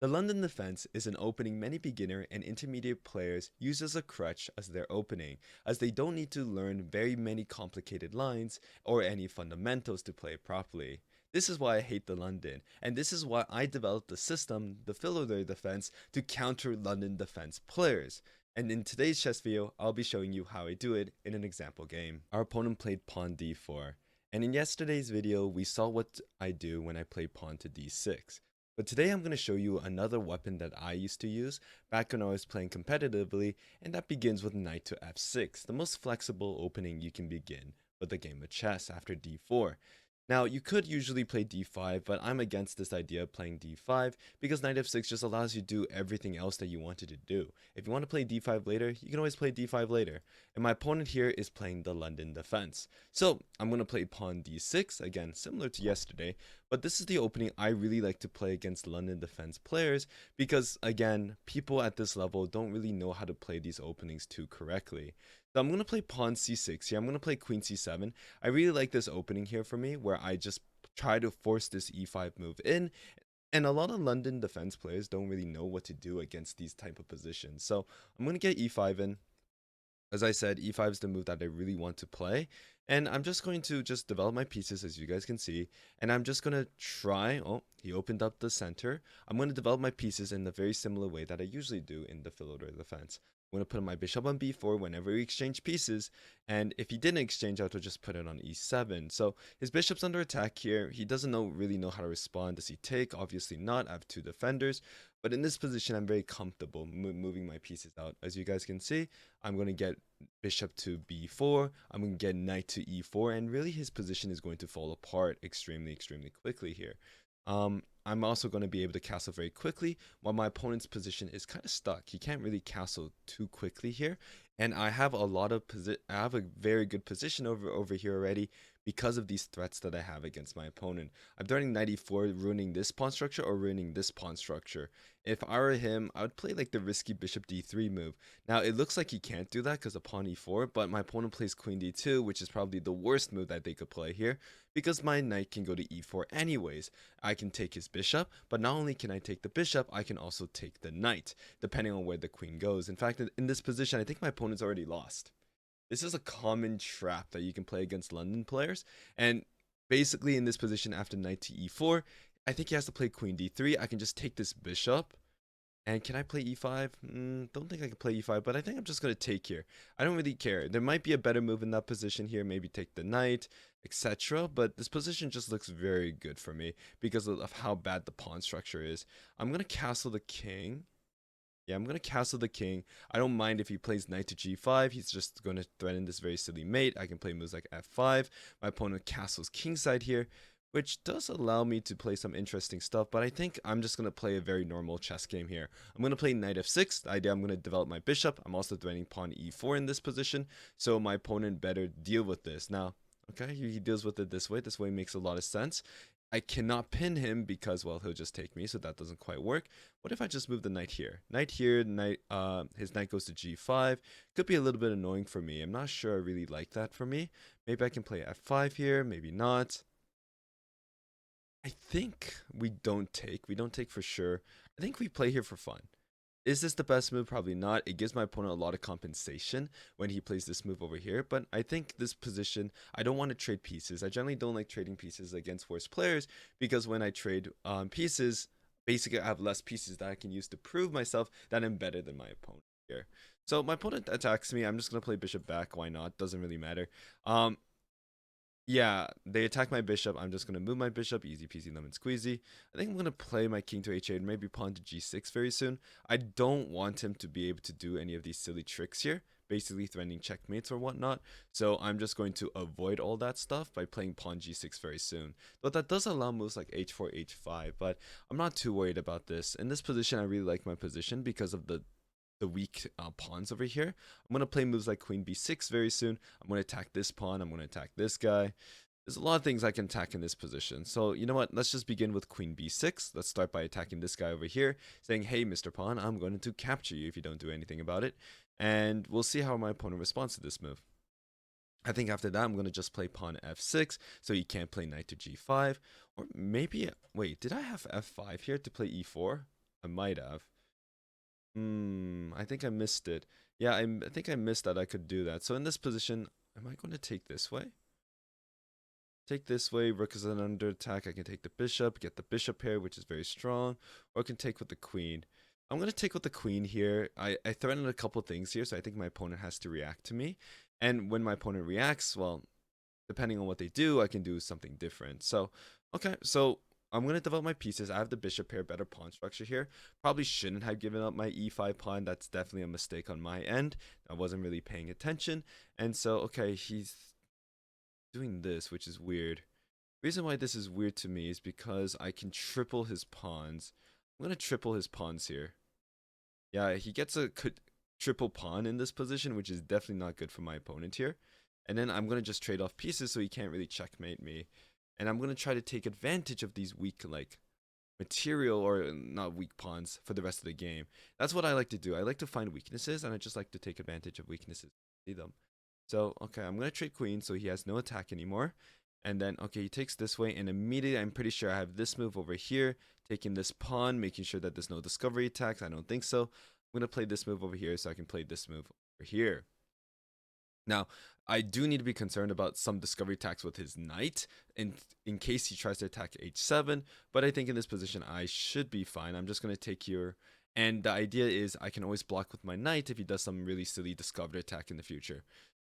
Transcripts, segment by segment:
The London defense is an opening many beginner and intermediate players use as a crutch as their opening, as they don't need to learn very many complicated lines or any fundamentals to play properly. This is why I hate the London, and this is why I developed the system, the filler defense, to counter London defense players. And in today's chess video, I'll be showing you how I do it in an example game. Our opponent played pawn d4, and in yesterday's video, we saw what I do when I play pawn to d6. But today I'm going to show you another weapon that I used to use back when I was playing competitively, and that begins with knight to f6, the most flexible opening you can begin with a game of chess after d4. Now, you could usually play d5, but I'm against this idea of playing d5 because knight f6 just allows you to do everything else that you wanted to do. If you want to play d5 later, you can always play d5 later. And my opponent here is playing the London defense. So I'm going to play pawn d6, again, similar to yesterday, but this is the opening I really like to play against London defense players because, again, people at this level don't really know how to play these openings too correctly. So I'm going to play pawn c6 here. I'm going to play queen c7. I really like this opening here for me where I just try to force this e5 move in. And a lot of London defense players don't really know what to do against these type of positions. So I'm going to get e5 in. As I said, e5 is the move that I really want to play. And I'm just going to just develop my pieces, as you guys can see. And I'm just going to try, oh, he opened up the center. I'm going to develop my pieces in a very similar way that I usually do in the Philodor defense. I'm going to put my bishop on b4 whenever we exchange pieces. And if he didn't exchange, I would just put it on e7. So his bishop's under attack here. He doesn't really know how to respond. Does he take? Obviously not. I have two defenders. But in this position, I'm very comfortable moving my pieces out. As you guys can see, I'm going to get bishop to b4. I'm going to get knight to e4. And really, his position is going to fall apart extremely quickly here. I'm also going to be able to castle very quickly while my opponent's position is kind of stuck. He can't really castle too quickly here. And I have I have a very good position over here already because of these threats that I have against my opponent. I'm threatening knight e4, ruining this pawn structure or ruining this pawn structure. If I were him, I would play like the risky bishop d3 move. Now, it looks like he can't do that because of pawn e4, but my opponent plays queen d2, which is probably the worst move that they could play here because my knight can go to e4 anyways. I can take his bishop, but not only can I take the bishop, I can also take the knight, depending on where the queen goes. In fact, in this position, I think my opponent's already lost. This is a common trap that you can play against London players, and basically in this position after knight to e4, I think he has to play queen d3. I can just take this bishop. And can I play e5? Don't think I can play e5, but I think I'm just going to take here. I don't really care. There might be a better move in that position here, maybe take the knight, etc. But this position just looks very good for me because of how bad the pawn structure is. I'm going to castle the king. Yeah, I'm going to castle the king. I don't mind if he plays knight to g5. He's just going to threaten this very silly mate. I can play moves like f5. My opponent castles kingside here, which does allow me to play some interesting stuff, but I think I'm just going to play a very normal chess game here. I'm going to play knight f6. The idea I'm going to develop my bishop. I'm also threatening pawn e4 in this position, so my opponent better deal with this. Now, okay, he deals with it this way. This way makes a lot of sense. I cannot pin him because, well, he'll just take me, so that doesn't quite work. What if I just move the knight here? Knight here, his knight goes to g5. Could be a little bit annoying for me. I'm not sure I really like that for me. Maybe I can play f5 here, maybe not. I think we don't take. We don't take for sure. I think we play here for fun. Is this the best move? Probably not. It gives my opponent a lot of compensation when he plays this move over here. But I think this position, I don't want to trade pieces. I generally don't like trading pieces against worse players because when I trade pieces, basically I have less pieces that I can use to prove myself that I'm better than my opponent here. So my opponent attacks me. I'm just going to play bishop back. Why not? Doesn't really matter. Yeah, they attack my bishop. I'm just going to move my bishop. Easy peasy lemon squeezy. I think I'm going to play my king to h8, maybe pawn to g6 very soon. I don't want him to be able to do any of these silly tricks here, basically threatening checkmates or whatnot. So I'm just going to avoid all that stuff by playing pawn g6 very soon. Though that does allow moves like h4, h5, but I'm not too worried about this. In this position, I really like my position because of the weak pawns over here. I'm going to play moves like queen b6 very soon. I'm going to attack this pawn. I'm going to attack this guy. There's a lot of things I can attack in this position. So, you know what? Let's just begin with queen b6. Let's start by attacking this guy over here, saying, hey, Mr. Pawn, I'm going to capture you if you don't do anything about it. And we'll see how my opponent responds to this move. I think after that, I'm going to just play pawn f6, so he can't play knight to g5. Or maybe, wait, did I have f5 here to play e4? I might have. I think I missed it. Yeah, I think I missed that I could do that. So in this position, am I going to take this way? Take this way, rook is an under attack. I can take the bishop, get the bishop pair, which is very strong, or I can take with the queen. I'm going to take with the queen here. I threatened a couple things here, so I think my opponent has to react to me. And when my opponent reacts, well, depending on what they do, I can do something different. So, okay, so I'm going to develop my pieces. I have the bishop pair, better pawn structure here. Probably shouldn't have given up my e5 pawn. That's definitely a mistake on my end. I wasn't really paying attention. And so, okay, he's doing this, which is weird. Reason why this is weird to me is because I can triple his pawns. I'm going to triple his pawns here. Yeah, he gets a triple pawn in this position, which is definitely not good for my opponent here. And then I'm going to just trade off pieces so he can't really checkmate me. And I'm going to try to take advantage of these weak, like, material or not weak pawns for the rest of the game. That's what I like to do. I like to find weaknesses, and I just like to take advantage of weaknesses. See them. So, okay, I'm going to trade queen so he has no attack anymore. And then, okay, he takes this way, and immediately I'm pretty sure I have this move over here, taking this pawn, making sure that there's no discovery attacks. I don't think so. I'm going to play this move over here so I can play this move over here. Now, I do need to be concerned about some discovery attacks with his knight in case he tries to attack h7, but I think in this position I should be fine. I'm just going to take here, and the idea is I can always block with my knight if he does some really silly discovered attack in the future.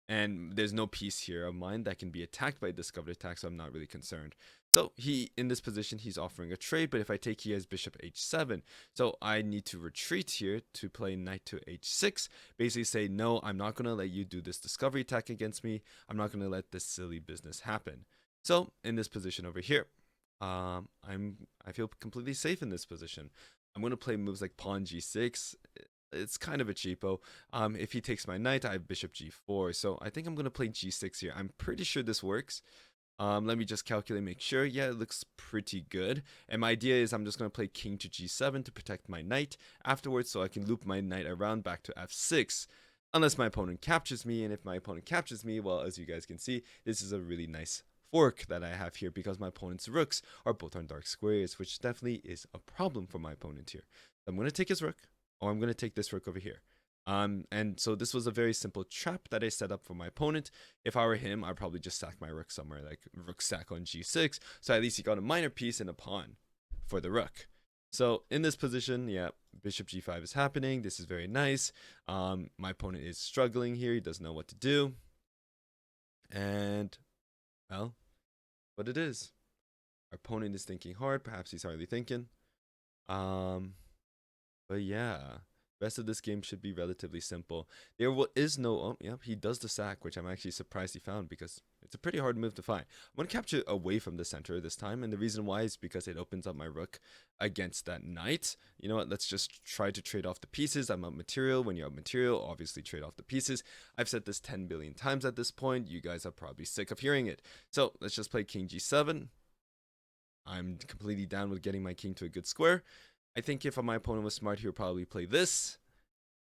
And there's no piece here of mine that can be attacked by a discovered attack, so I'm not really concerned. So in this position, he's offering a trade, but if I take, he has bishop h7. So I need to retreat here to play knight to h6. Basically say, no, I'm not going to let you do this discovery attack against me. I'm not going to let this silly business happen. So in this position over here, I feel completely safe in this position. I'm going to play moves like pawn g6. It's kind of a cheapo. If he takes my knight, I have bishop g4. So I think I'm going to play g6 here. I'm pretty sure this works. Let me just calculate, make sure. Yeah, it looks pretty good. And my idea is I'm just going to play king to g7 to protect my knight afterwards so I can loop my knight around back to f6 unless my opponent captures me. And if my opponent captures me, well, as you guys can see, this is a really nice fork that I have here because my opponent's rooks are both on dark squares, which definitely is a problem for my opponent here. I'm going to take his rook. Oh, I'm going to take this rook over here. And so this was a very simple trap that I set up for my opponent. If I were him, I'd probably just sack my rook somewhere, like rook sack on g6. So at least he got a minor piece and a pawn for the rook. So in this position, yeah, bishop g5 is happening. This is very nice. My opponent is struggling here. He doesn't know what to do. And, well, what it is. Our opponent is thinking hard. Perhaps he's hardly thinking. But yeah, rest of this game should be relatively simple. There is no, oh, yeah, he does the sack, which I'm actually surprised he found because it's a pretty hard move to find. I'm going to capture away from the center this time, and the reason why is because it opens up my rook against that knight. You know what, let's just try to trade off the pieces. I'm out material. When you're out material, obviously trade off the pieces. I've said this 10 billion times at this point. You guys are probably sick of hearing it. So let's just play king g7. I'm completely down with getting my king to a good square. I think if my opponent was smart, he would probably play this.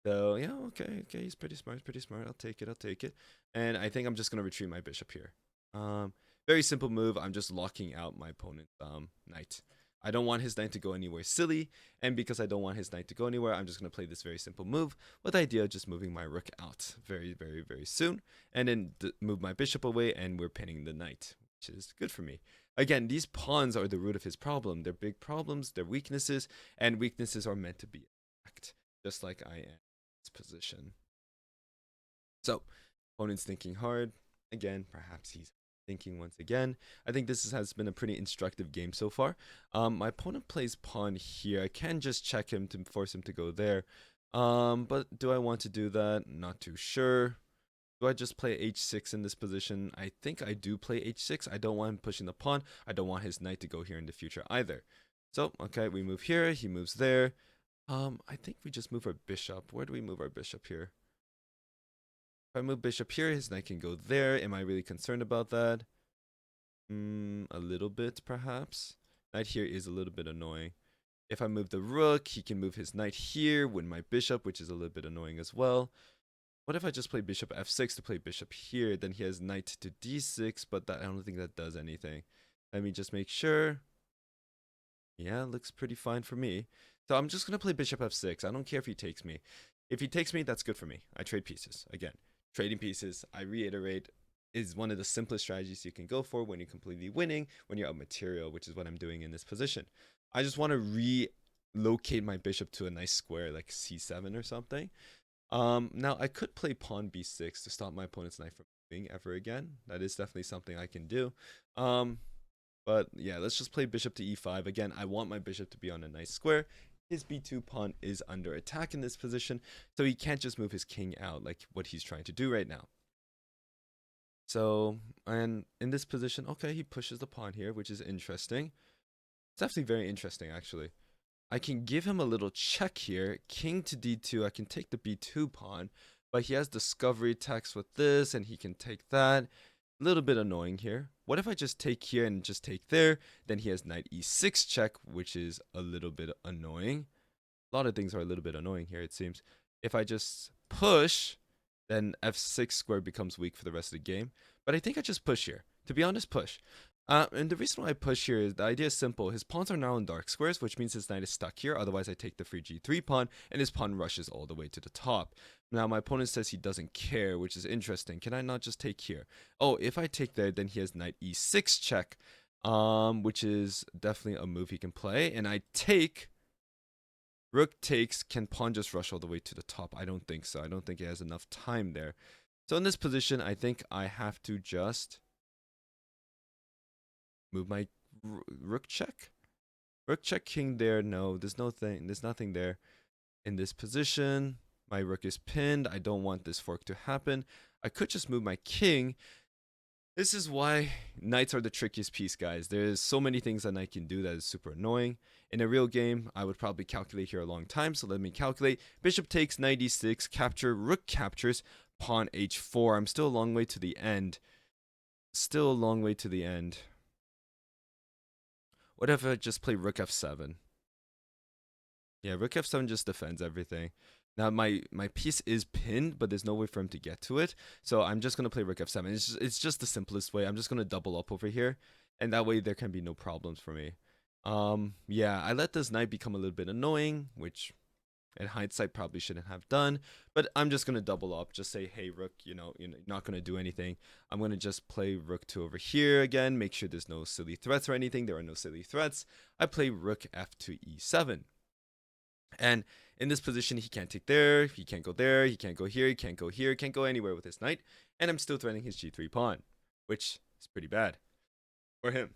So, yeah, okay, he's pretty smart, I'll take it. And I think I'm just going to retreat my bishop here. Very simple move. I'm just locking out my opponent's knight. I don't want his knight to go anywhere silly, and because I don't want his knight to go anywhere, I'm just going to play this very simple move with the idea of just moving my rook out very, very, very soon, and then move my bishop away, and we're pinning the knight, which is good for me. Again, these pawns are the root of his problem. They're big problems, they're weaknesses, and weaknesses are meant to be attacked, just like I am in this position. So, opponent's thinking hard. Again, perhaps he's thinking once again. I think this has been a pretty instructive game so far. My opponent plays pawn here. I can just check him to force him to go there. But do I want to do that? Not too sure. Do I just play h6 in this position? I think I do play h6. I don't want him pushing the pawn. I don't want his knight to go here in the future either. So, okay, we move here. He moves there. I think we just move our bishop. Where do we move our bishop here? If I move bishop here, his knight can go there. Am I really concerned about that? A little bit, perhaps. Knight here is a little bit annoying. If I move the rook, he can move his knight here, win my bishop, which is a little bit annoying as well. What if I just play bishop f6 to play bishop here? Then he has knight to d6, but I don't think that does anything. Let me just make sure. Yeah, looks pretty fine for me. So I'm just going to play bishop f6. I don't care if he takes me. If he takes me, that's good for me. I trade pieces. Again, trading pieces, I reiterate, is one of the simplest strategies you can go for when you're completely winning, when you're up material, which is what I'm doing in this position. I just want to relocate my bishop to a nice square like c7 or something. Now I could play pawn b6 to stop my opponent's knight from moving ever again. That is definitely something I can do. But yeah, let's just play bishop to e5. Again, I want my bishop to be on a nice square. His b2 pawn is under attack in this position, so he can't just move his king out like what he's trying to do right now. So, and in this position, okay, he pushes the pawn here, which is interesting. It's definitely very interesting, actually. I can give him a little check here. King to d2, I can take the b2 pawn, but he has discovery text with this, and he can take that. A little bit annoying here. What if I just take here and just take there? Then he has knight e6 check, which is a little bit annoying. A lot of things are a little bit annoying here, it seems. If I just push, then f6 square becomes weak for the rest of the game. But I think I just push here. To be honest, push. And the reason why I push here is the idea is simple. His pawns are now in dark squares, which means his knight is stuck here. Otherwise, I take the free g3 pawn, and his pawn rushes all the way to the top. Now, my opponent says he doesn't care, which is interesting. Can I not just take here? Oh, if I take there, then he has knight e6 check, which is definitely a move he can play. And I take... Rook takes, can pawn just rush all the way to the top? I don't think so. I don't think it has enough time there. So in this position, I think I have to just move my rook check. Rook check king there. No, there's nothing there. In this position, my rook is pinned. I don't want this fork to happen. I could just move my king. This is why knights are the trickiest piece, guys. There's so many things a knight can do that is super annoying. In a real game, I would probably calculate here a long time, so let me calculate. Bishop takes, knight e6, capture, rook captures, pawn h4. I'm still a long way to the end. Still a long way to the end. What if I just play rook f7? Yeah, rook f7 just defends everything. Now my piece is pinned, but there's no way for him to get to it. So I'm just gonna play rook f7. It's just the simplest way. I'm just gonna double up over here, and that way there can be no problems for me. Yeah, I let this knight become a little bit annoying, which in hindsight probably shouldn't have done. But I'm just gonna double up. Just say, hey rook, you're not gonna do anything. I'm gonna just play rook to over here again. Make sure there's no silly threats or anything. There are no silly threats. I play rook f to e7. And in this position, he can't take there, he can't go there, he can't go here, he can't go here, can't go anywhere with his knight. And I'm still threatening his g3 pawn, which is pretty bad for him.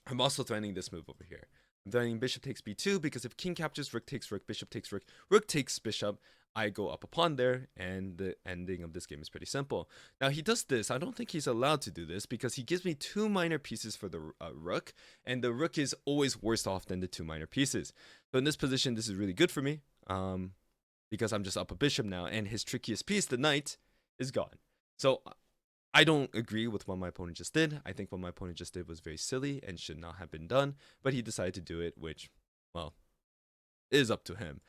I'm also threatening this move over here. I'm threatening bishop takes b2 because if king captures, rook takes rook, bishop takes rook, rook takes bishop, I go up a pawn there, and the ending of this game is pretty simple. Now, he does this. I don't think he's allowed to do this because he gives me two minor pieces for the rook, and the rook is always worse off than the two minor pieces. So in this position, this is really good for me because I'm just up a bishop now, and his trickiest piece, the knight, is gone. So I don't agree with what my opponent just did. I think what my opponent just did was very silly and should not have been done, but he decided to do it, which, well, is up to him.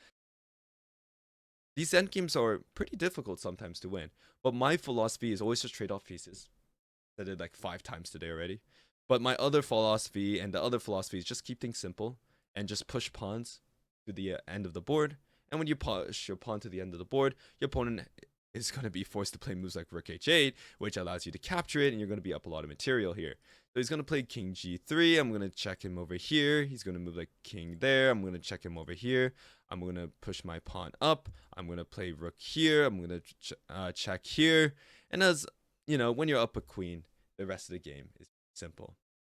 These endgames are pretty difficult sometimes to win, but my philosophy is always just trade off pieces. I did like 5 times today already. But my other philosophy and the other philosophy is just keep things simple and just push pawns to the end of the board. And when you push your pawn to the end of the board, your opponent is going to be forced to play moves like rook h8, which allows you to capture it, and you're going to be up a lot of material here. So he's going to play king g3. I'm going to check him over here. He's going to move like king there. I'm going to check him over here. I'm going to push my pawn up. I'm going to play rook here. I'm going to check here. And as you know, when you're up a queen, the rest of the game is simple.